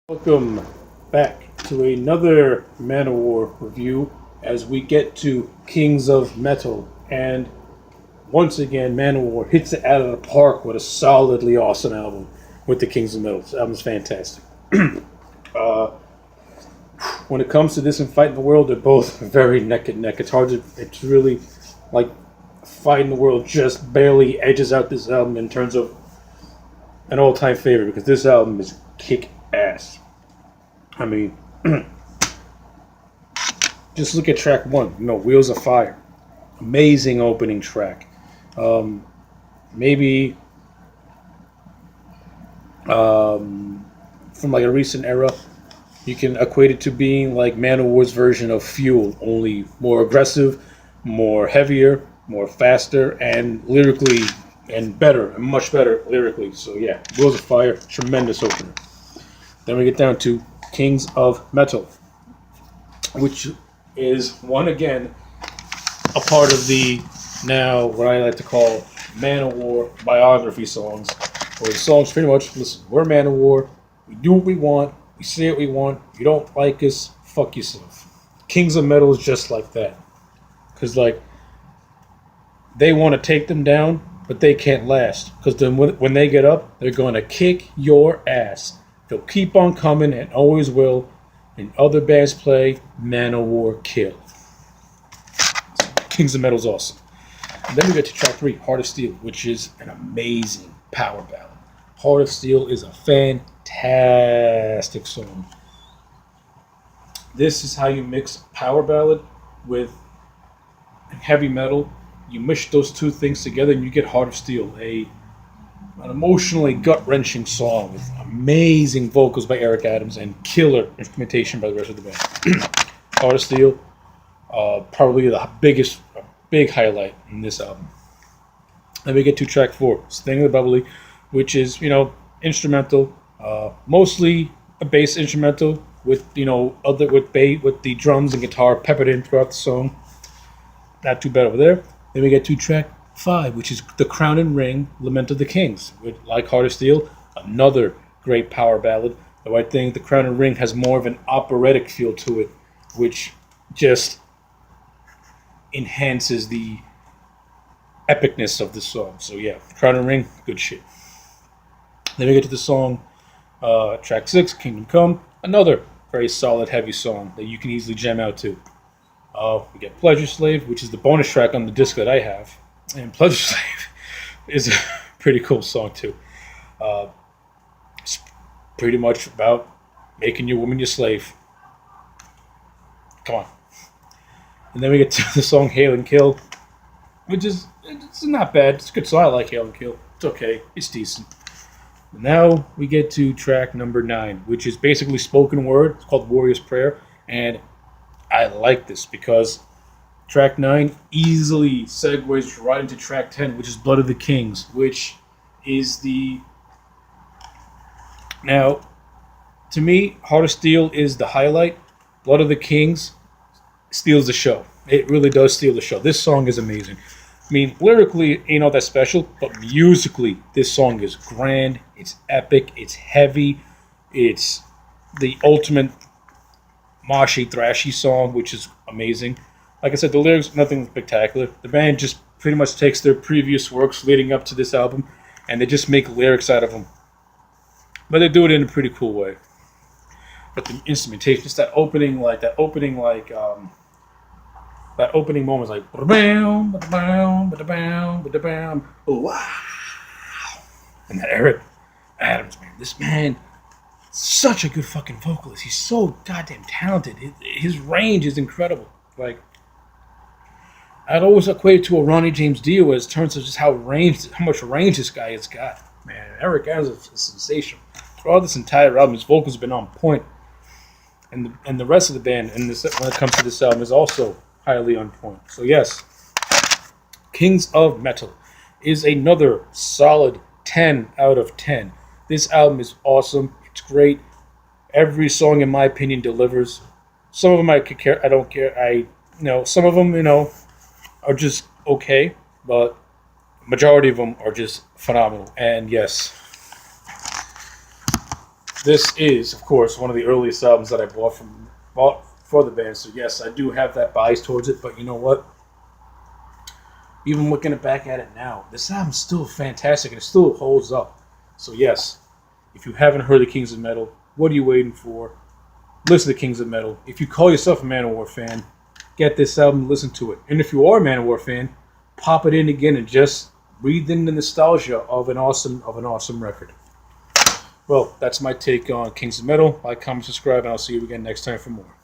Welcome back to another Manowar review as we get to Kings of Metal. And once again, Manowar hits it out of the park with a solidly awesome album with the Kings of Metal. This album's fantastic. When it comes to this and Fight in the World, they're both very neck and neck. It's really like Fight in the World just barely edges out this album in terms of an all-time favorite because this album is kick ass. I mean, just look at track one. Wheels of Fire. Amazing opening track. Maybe from like a recent era, you can equate it to being like Manowar's version of Fuel, only more aggressive, more heavier, more faster, and lyrically, and better, and much better lyrically. So yeah, Wheels of Fire, tremendous opener. Then we get down to Kings of Metal, which is, one again, a part of the, now what I like to call Manowar biography songs, where the songs pretty much, listen, we're Manowar, we do what we want, we say what we want, if you don't like us, fuck yourself. Kings of Metal is just like that. Because, like, they want to take them down, but they can't last. Because then when they get up, they're going to kick your ass. They'll keep on coming and always will. And other bands play, Manowar kill. Kings of Metal's awesome. And then we get to track 3, Heart of Steel, which is an amazing power ballad. Heart of Steel is a fantastic song. This is how you mix power ballad with heavy metal. You mish those two things together and you get Heart of Steel, an emotionally gut-wrenching song with amazing vocals by Eric Adams and killer instrumentation by the rest of the band. Heart of Steel, probably the big highlight in this album. Then we get to track 4, Sting of the Bubbly, which is, instrumental, mostly a bass instrumental with, with the drums and guitar peppered in throughout the song. Not too bad over there. Then we get to track 5, which is The Crown and Ring, Lament of the Kings. Like Heart of Steel, another great power ballad. Though I think The Crown and Ring has more of an operatic feel to it, which just enhances the epicness of the song. So yeah, The Crown and Ring, good shit. Then we get to the song, track 6, Kingdom Come, another very solid, heavy song that you can easily jam out to. We get Pleasure Slave, which is the bonus track on the disc that I have. And Pleasure Slave is a pretty cool song, too. It's pretty much about making your woman your slave. Come on. And then we get to the song Hail and Kill, which is, it's not bad. It's a good song. I like Hail and Kill. It's okay. It's decent. Now we get to track number 9, which is basically spoken word. It's called Warrior's Prayer. And I like this because track 9 easily segues right into track 10, which is Blood of the Kings, which is the... Now, to me, Heart of Steel is the highlight. Blood of the Kings steals the show. It really does steal the show. This song is amazing. I mean, lyrically, ain't all that special, but musically, this song is grand, it's epic, it's heavy, it's the ultimate moshy, thrashy song, which is amazing. Like I said, the lyrics, nothing spectacular. The band just pretty much takes their previous works leading up to this album, and they just make lyrics out of them. But they do it in a pretty cool way. But the instrumentation, just that opening moment is like, oh, wow. And that Eric Adams, man, this man, such a good fucking vocalist. He's so goddamn talented. His range is incredible. Like, I'd always equate it to a Ronnie James Dio as terms of just how much range this guy has got. Man, Eric Adams is sensational. Throughout this entire album, his vocals have been on point. And the rest of the band, when it comes to this album, is also highly on point. So yes, Kings of Metal is another solid 10 out of 10. This album is awesome. It's great. Every song, in my opinion, delivers. Some of them I could care. I don't care. Some of them, are just okay, but majority of them are just phenomenal. And yes, This is, of course, one of the earliest albums that I bought for the band. So yes, I do have that bias towards it. But you know what? Even looking back at it now, this album's still fantastic and it still holds up. So yes, if you haven't heard the Kings of Metal, what are you waiting for? Listen to Kings of Metal. If you call yourself a Manowar fan, get this album, listen to it. And if you are a Manowar fan, pop it in again and just breathe in the nostalgia of an awesome record. Well, that's my take on Kings of Metal. Like, comment, subscribe, and I'll see you again next time for more.